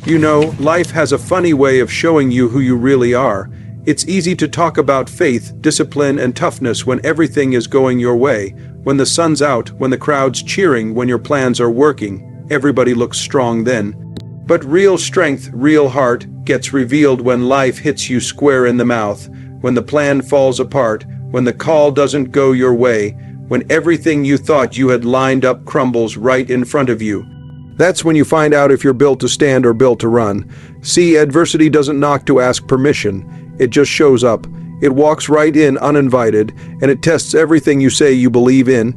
You know, life has a funny way of showing you who you really are. It's easy to talk about faith, discipline, and toughness when everything is going your way. When the sun's out, when the crowd's cheering, when your plans are working, everybody looks strong then. But real strength, real heart, gets revealed when life hits you square in the mouth, when the plan falls apart, when the call doesn't go your way, when everything you thought you had lined up crumbles right in front of you. That's when you find out if you're built to stand or built to run. See, adversity doesn't knock to ask permission. It just shows up. It walks right in uninvited, and it tests everything you say you believe in.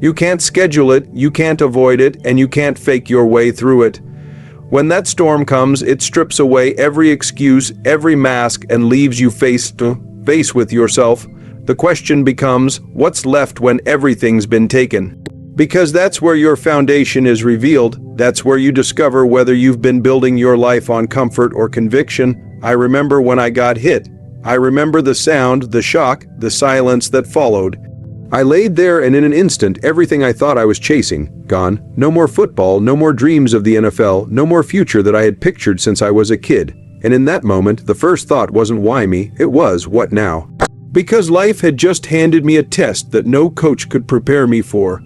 You can't schedule it, you can't avoid it, and you can't fake your way through it. When that storm comes, it strips away every excuse, every mask, and leaves you face to face with yourself. The question becomes, what's left when everything's been taken? Because that's where your foundation is revealed. That's where you discover whether you've been building your life on comfort or conviction. I remember when I got hit. I remember the sound, the shock, the silence that followed. I laid there, and in an instant, everything I thought I was chasing, gone. No more football, no more dreams of the NFL, no more future that I had pictured since I was a kid. And in that moment, the first thought wasn't why me, it was what now? Because life had just handed me a test that no coach could prepare me for.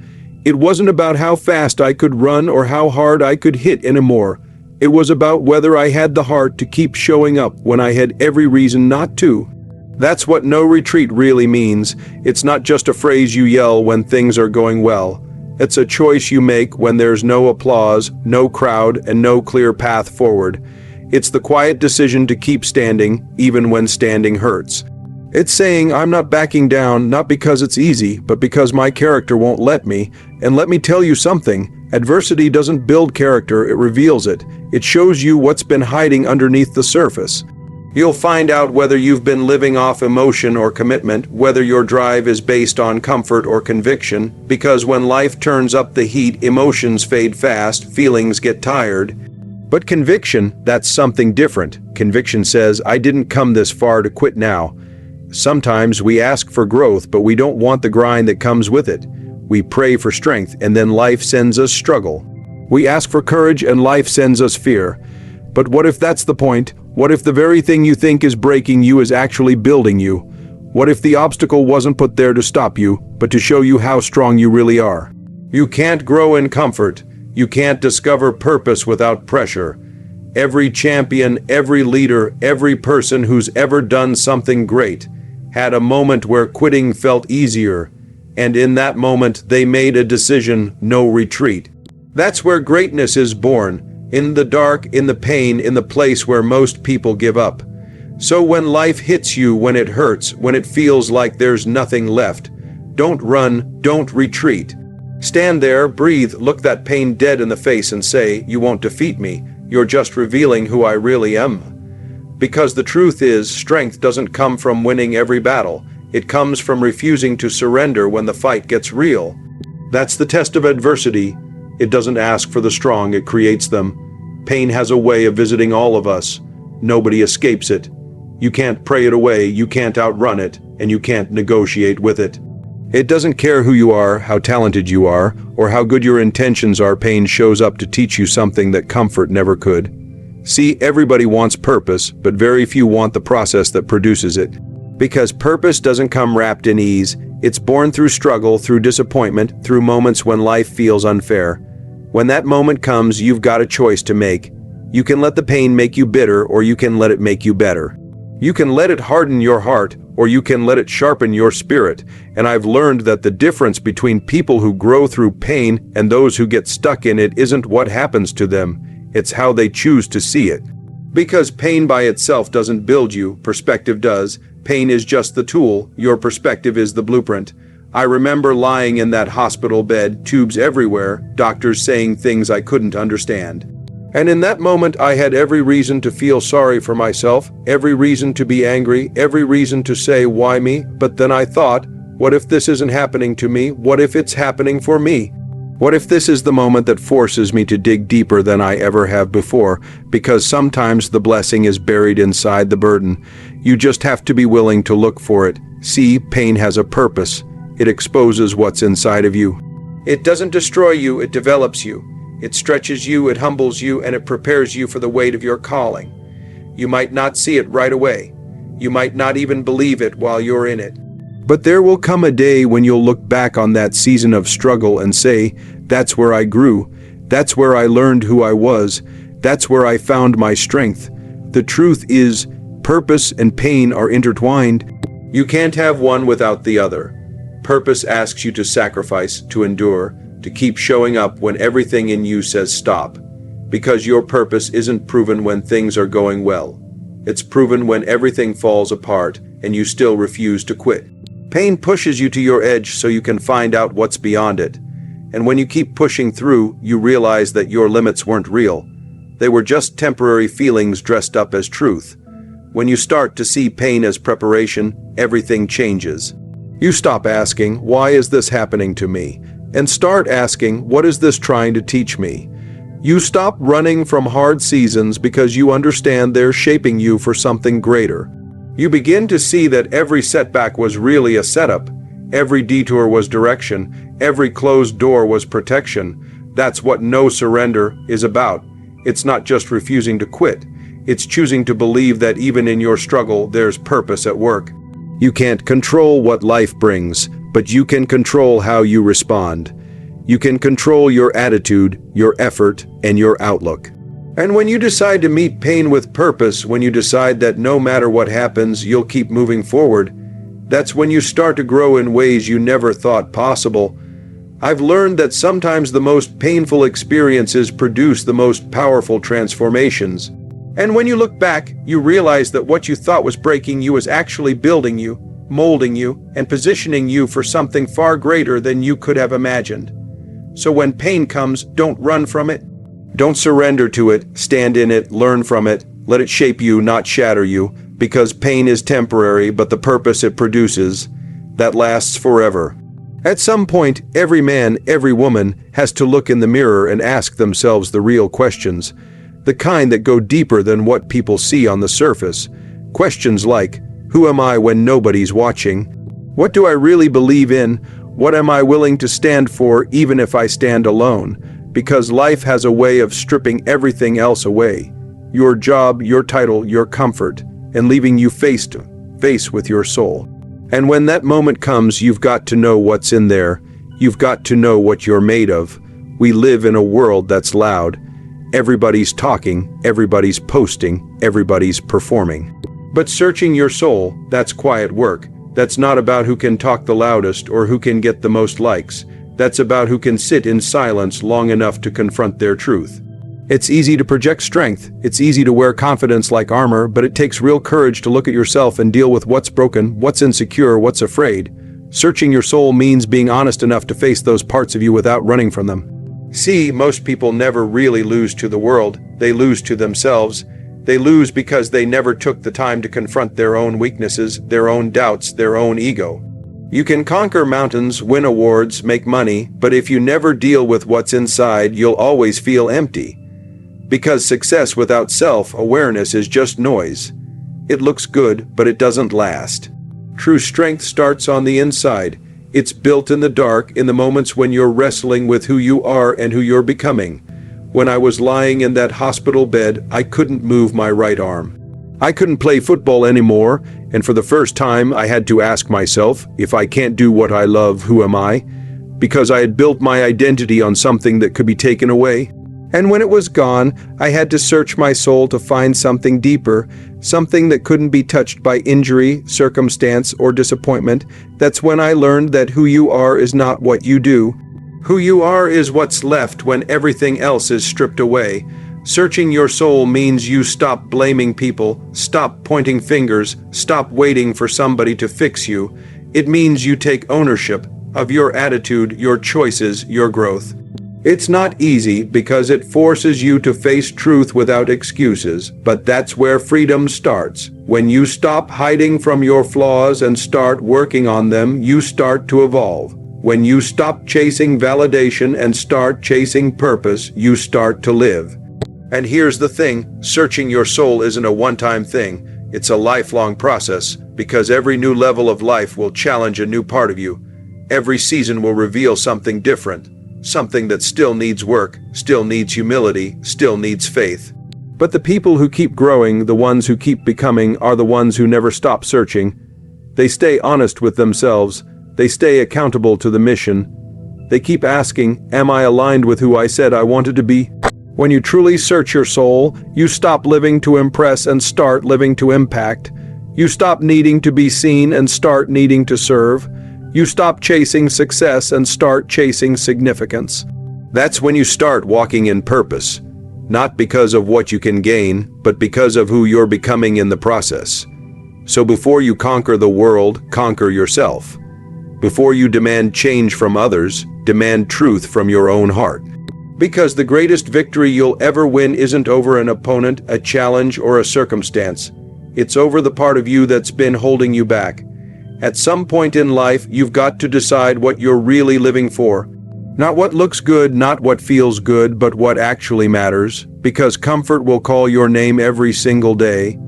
It wasn't about how fast I could run or how hard I could hit anymore. It was about whether I had the heart to keep showing up when I had every reason not to. That's what no retreat really means. It's not just a phrase you yell when things are going well. It's a choice you make when there's no applause, no crowd, and no clear path forward. It's the quiet decision to keep standing, even when standing hurts. It's saying, I'm not backing down, not because it's easy, but because my character won't let me. And let me tell you something, adversity doesn't build character, it reveals it. It shows you what's been hiding underneath the surface. You'll find out whether you've been living off emotion or commitment, whether your drive is based on comfort or conviction, because when life turns up the heat, emotions fade fast, feelings get tired. But conviction, that's something different. Conviction says, I didn't come this far to quit now. Sometimes we ask for growth, but we don't want the grind that comes with it. We pray for strength, and then life sends us struggle. We ask for courage, and life sends us fear. But what if that's the point? What if the very thing you think is breaking you is actually building you? What if the obstacle wasn't put there to stop you, but to show you how strong you really are? You can't grow in comfort. You can't discover purpose without pressure. Every champion, every leader, every person who's ever done something great had a moment where quitting felt easier, and in that moment they made a decision, no retreat. That's where greatness is born, in the dark, in the pain, in the place where most people give up. So when life hits you, when it hurts, when it feels like there's nothing left, don't run, don't retreat. Stand there, breathe, look that pain dead in the face and say, you won't defeat me, you're just revealing who I really am. Because the truth is, strength doesn't come from winning every battle. It comes from refusing to surrender when the fight gets real. That's the test of adversity. It doesn't ask for the strong, it creates them. Pain has a way of visiting all of us. Nobody escapes it. You can't pray it away, you can't outrun it, and you can't negotiate with it. It doesn't care who you are, how talented you are, or how good your intentions are. Pain shows up to teach you something that comfort never could. See, everybody wants purpose, but very few want the process that produces it. Because purpose doesn't come wrapped in ease. It's born through struggle, through disappointment, through moments when life feels unfair. When that moment comes, you've got a choice to make. You can let the pain make you bitter, or you can let it make you better. You can let it harden your heart, or you can let it sharpen your spirit. And I've learned that the difference between people who grow through pain and those who get stuck in it isn't what happens to them. It's how they choose to see it. Because pain by itself doesn't build you, perspective does. Pain is just the tool, your perspective is the blueprint. I remember lying in that hospital bed, tubes everywhere, doctors saying things I couldn't understand. And in that moment I had every reason to feel sorry for myself, every reason to be angry, every reason to say, why me? But then I thought, what if this isn't happening to me? What if it's happening for me? What if this is the moment that forces me to dig deeper than I ever have before? Because sometimes the blessing is buried inside the burden. You just have to be willing to look for it. See, pain has a purpose. It exposes what's inside of you. It doesn't destroy you, it develops you. It stretches you, it humbles you, and it prepares you for the weight of your calling. You might not see it right away. You might not even believe it while you're in it. But there will come a day when you'll look back on that season of struggle and say, that's where I grew. That's where I learned who I was. That's where I found my strength. The truth is, purpose and pain are intertwined. You can't have one without the other. Purpose asks you to sacrifice, to endure, to keep showing up when everything in you says stop. Because your purpose isn't proven when things are going well. It's proven when everything falls apart and you still refuse to quit. Pain pushes you to your edge so you can find out what's beyond it. And when you keep pushing through, you realize that your limits weren't real. They were just temporary feelings dressed up as truth. When you start to see pain as preparation, everything changes. You stop asking, why is this happening to me? And start asking, what is this trying to teach me? You stop running from hard seasons because you understand they're shaping you for something greater. You begin to see that every setback was really a setup. Every detour was direction. Every closed door was protection. That's what no surrender is about. It's not just refusing to quit. It's choosing to believe that even in your struggle, there's purpose at work. You can't control what life brings, but you can control how you respond. You can control your attitude, your effort, and your outlook. And when you decide to meet pain with purpose, when you decide that no matter what happens, you'll keep moving forward, that's when you start to grow in ways you never thought possible. I've learned that sometimes the most painful experiences produce the most powerful transformations. And when you look back, you realize that what you thought was breaking you is actually building you, molding you, and positioning you for something far greater than you could have imagined. So when pain comes, don't run from it. Don't surrender to it, stand in it, learn from it, let it shape you, not shatter you, because pain is temporary, but the purpose it produces, that lasts forever. At some point, every man, every woman has to look in the mirror and ask themselves the real questions, the kind that go deeper than what people see on the surface. Questions like, who am I when nobody's watching? What do I really believe in? What am I willing to stand for even if I stand alone? Because life has a way of stripping everything else away. Your job, your title, your comfort, and leaving you face to face with your soul. And when that moment comes, you've got to know what's in there. You've got to know what you're made of. We live in a world that's loud. Everybody's talking, everybody's posting, everybody's performing. But searching your soul, that's quiet work. That's not about who can talk the loudest or who can get the most likes. That's about who can sit in silence long enough to confront their truth. It's easy to project strength. It's easy to wear confidence like armor, but it takes real courage to look at yourself and deal with what's broken, what's insecure, what's afraid. Searching your soul means being honest enough to face those parts of you without running from them. See, most people never really lose to the world. They lose to themselves. They lose because they never took the time to confront their own weaknesses, their own doubts, their own ego. You can conquer mountains, win awards, make money, but if you never deal with what's inside, you'll always feel empty. Because success without self-awareness is just noise. It looks good, but it doesn't last. True strength starts on the inside. It's built in the dark, in the moments when you're wrestling with who you are and who you're becoming. When I was lying in that hospital bed, I couldn't move my right arm. I couldn't play football anymore, and for the first time I had to ask myself, if I can't do what I love, who am I? Because I had built my identity on something that could be taken away. And when it was gone, I had to search my soul to find something deeper, something that couldn't be touched by injury, circumstance, or disappointment. That's when I learned that who you are is not what you do. Who you are is what's left when everything else is stripped away. Searching your soul means you stop blaming people, stop pointing fingers, stop waiting for somebody to fix you. It means you take ownership of your attitude, your choices, your growth. It's not easy because it forces you to face truth without excuses, but that's where freedom starts. When you stop hiding from your flaws and start working on them, you start to evolve. When you stop chasing validation and start chasing purpose, you start to live. And here's the thing, searching your soul isn't a one-time thing. It's a lifelong process, because every new level of life will challenge a new part of you. Every season will reveal something different. something that still needs work, still needs humility, still needs faith. But the people who keep growing, the ones who keep becoming, are the ones who never stop searching. They stay honest with themselves. They stay accountable to the mission. They keep asking, am I aligned with who I said I wanted to be? When you truly search your soul, you stop living to impress and start living to impact. You stop needing to be seen and start needing to serve. You stop chasing success and start chasing significance. That's when you start walking in purpose. Not because of what you can gain, but because of who you're becoming in the process. So before you conquer the world, conquer yourself. Before you demand change from others, demand truth from your own heart. Because the greatest victory you'll ever win isn't over an opponent, a challenge, or a circumstance. It's over the part of you that's been holding you back. At some point in life, you've got to decide what you're really living for. Not what looks good, not what feels good, but what actually matters, because comfort will call your name every single day.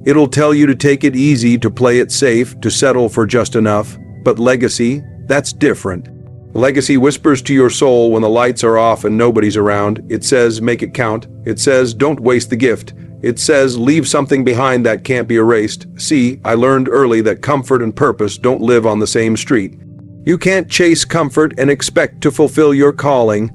It'll tell you to take it easy, to play it safe, to settle for just enough. But legacy, that's different. Legacy whispers to your soul when the lights are off and nobody's around. It says, make it count. It says, don't waste the gift. It says, leave something behind that can't be erased. See, I learned early that comfort and purpose don't live on the same street. You can't chase comfort and expect to fulfill your calling.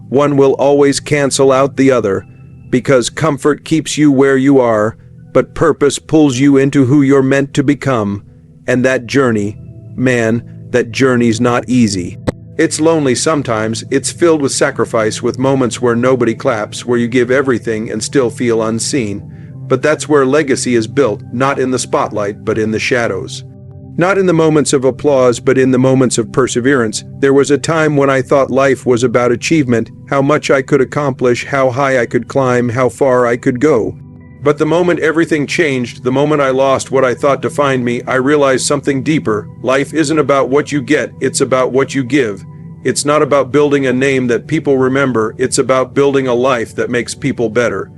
One will always cancel out the other, because comfort keeps you where you are, but purpose pulls you into who you're meant to become. And that journey, man, that journey's not easy. It's lonely sometimes. It's filled with sacrifice, with moments where nobody claps, where you give everything and still feel unseen. But that's where legacy is built, not in the spotlight, but in the shadows. Not in the moments of applause, but in the moments of perseverance. There was a time when I thought life was about achievement, how much I could accomplish, how high I could climb, how far I could go. But the moment everything changed, the moment I lost what I thought defined me, I realized something deeper. Life isn't about what you get, it's about what you give. It's not about building a name that people remember, it's about building a life that makes people better.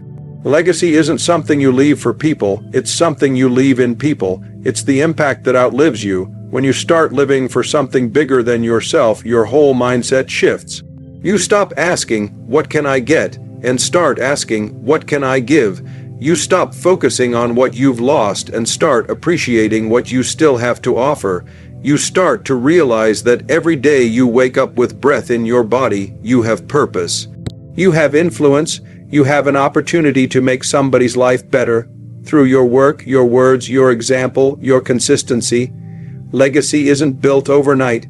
Legacy isn't something you leave for people, it's something you leave in people. It's the impact that outlives you. When you start living for something bigger than yourself, your whole mindset shifts. You stop asking, what can I get? And start asking, what can I give? You stop focusing on what you've lost and start appreciating what you still have to offer. You start to realize that every day you wake up with breath in your body, you have purpose. You have influence. You have an opportunity to make somebody's life better through your work, your words, your example, your consistency. Legacy isn't built overnight.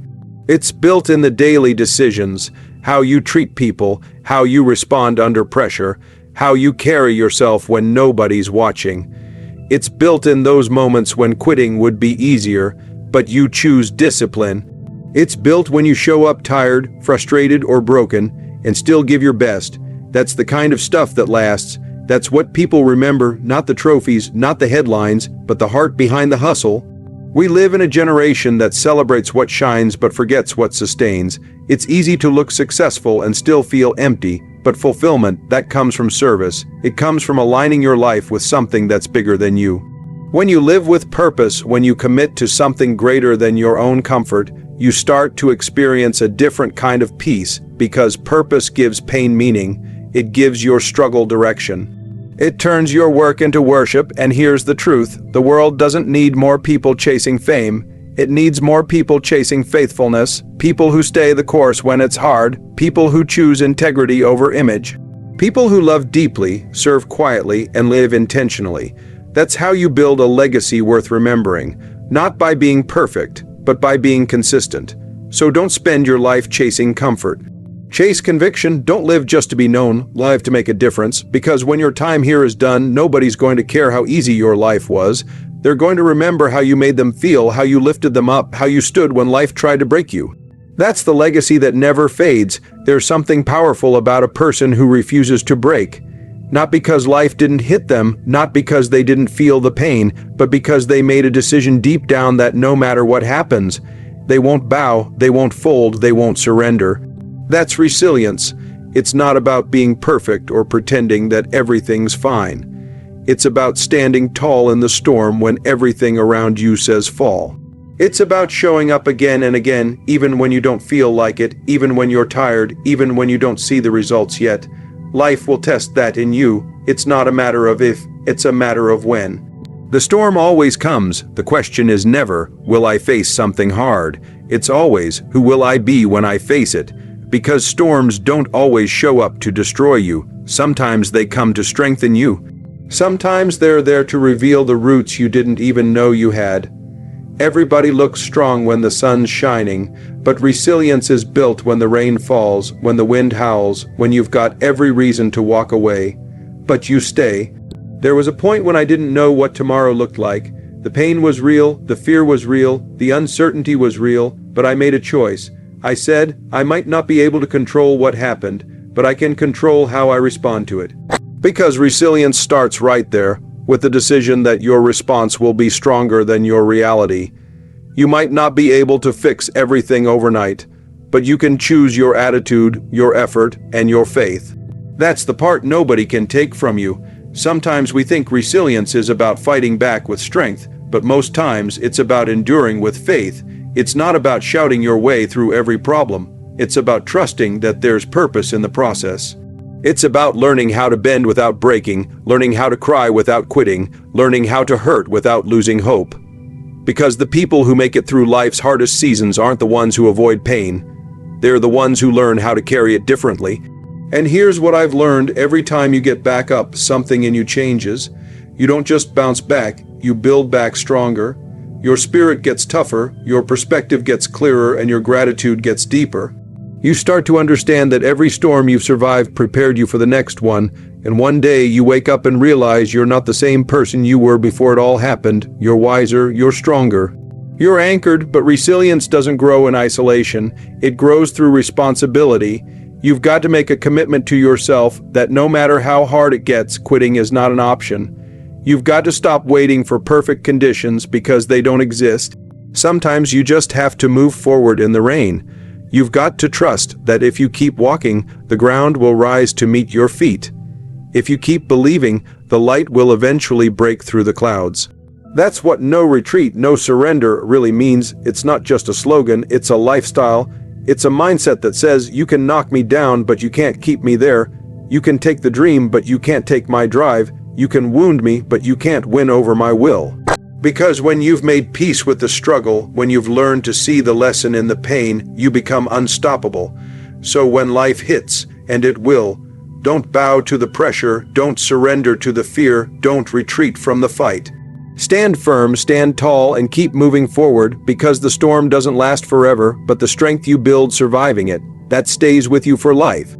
It's built in the daily decisions, how you treat people, how you respond under pressure, how you carry yourself when nobody's watching. It's built in those moments when quitting would be easier, but you choose discipline. It's built when you show up tired, frustrated, or broken, and still give your best. That's the kind of stuff that lasts. That's what people remember, not the trophies, not the headlines, but the heart behind the hustle. We live in a generation that celebrates what shines but forgets what sustains. It's easy to look successful and still feel empty, but fulfillment, that comes from service. It comes from aligning your life with something that's bigger than you. When you live with purpose, when you commit to something greater than your own comfort, you start to experience a different kind of peace, because purpose gives pain meaning. It gives your struggle direction. It turns your work into worship, and here's the truth. The world doesn't need more people chasing fame. It needs more people chasing faithfulness, people who stay the course when it's hard, people who choose integrity over image, people who love deeply, serve quietly, and live intentionally. That's how you build a legacy worth remembering, not by being perfect, but by being consistent. So don't spend your life chasing comfort. Chase conviction. Don't live just to be known, live to make a difference, because when your time here is done, nobody's going to care how easy your life was. They're going to remember how you made them feel, how you lifted them up, how you stood when life tried to break you. That's the legacy that never fades. There's something powerful about a person who refuses to break. Not because life didn't hit them, not because they didn't feel the pain, but because they made a decision deep down that no matter what happens, they won't bow, they won't fold, they won't surrender. That's resilience. It's not about being perfect or pretending that everything's fine. It's about standing tall in the storm when everything around you says fall. It's about showing up again and again, even when you don't feel like it, even when you're tired, even when you don't see the results yet. Life will test that in you. It's not a matter of if, it's a matter of when. The storm always comes. The question is never, will I face something hard? It's always, who will I be when I face it? Because storms don't always show up to destroy you. Sometimes they come to strengthen you. Sometimes they're there to reveal the roots you didn't even know you had. Everybody looks strong when the sun's shining, but resilience is built when the rain falls, when the wind howls, when you've got every reason to walk away. But you stay. There was a point when I didn't know what tomorrow looked like. The pain was real, the fear was real, the uncertainty was real, but I made a choice. I said, I might not be able to control what happened, but I can control how I respond to it. Because resilience starts right there, with the decision that your response will be stronger than your reality. You might not be able to fix everything overnight, but you can choose your attitude, your effort, and your faith. That's the part nobody can take from you. Sometimes we think resilience is about fighting back with strength, but most times it's about enduring with faith. It's not about shouting your way through every problem. It's about trusting that there's purpose in the process. It's about learning how to bend without breaking, learning how to cry without quitting, learning how to hurt without losing hope. Because the people who make it through life's hardest seasons aren't the ones who avoid pain. They're the ones who learn how to carry it differently. And here's what I've learned: every time you get back up, something in you changes. You don't just bounce back, you build back stronger. Your spirit gets tougher, your perspective gets clearer, and your gratitude gets deeper. You start to understand that every storm you've survived prepared you for the next one, and one day you wake up and realize you're not the same person you were before it all happened. You're wiser, you're stronger. You're anchored, but resilience doesn't grow in isolation. It grows through responsibility. You've got to make a commitment to yourself that no matter how hard it gets, quitting is not an option. You've got to stop waiting for perfect conditions because they don't exist. Sometimes you just have to move forward in the rain. You've got to trust that if you keep walking, the ground will rise to meet your feet. If you keep believing, the light will eventually break through the clouds. That's what no retreat, no surrender really means. It's not just a slogan, it's a lifestyle. It's a mindset that says, you can knock me down, but you can't keep me there. You can take the dream, but you can't take my drive. You can wound me, but you can't win over my will. Because when you've made peace with the struggle, when you've learned to see the lesson in the pain, you become unstoppable. So when life hits, and it will, don't bow to the pressure, don't surrender to the fear, don't retreat from the fight. Stand firm, stand tall, and keep moving forward, because the storm doesn't last forever, but the strength you build surviving it, that stays with you for life.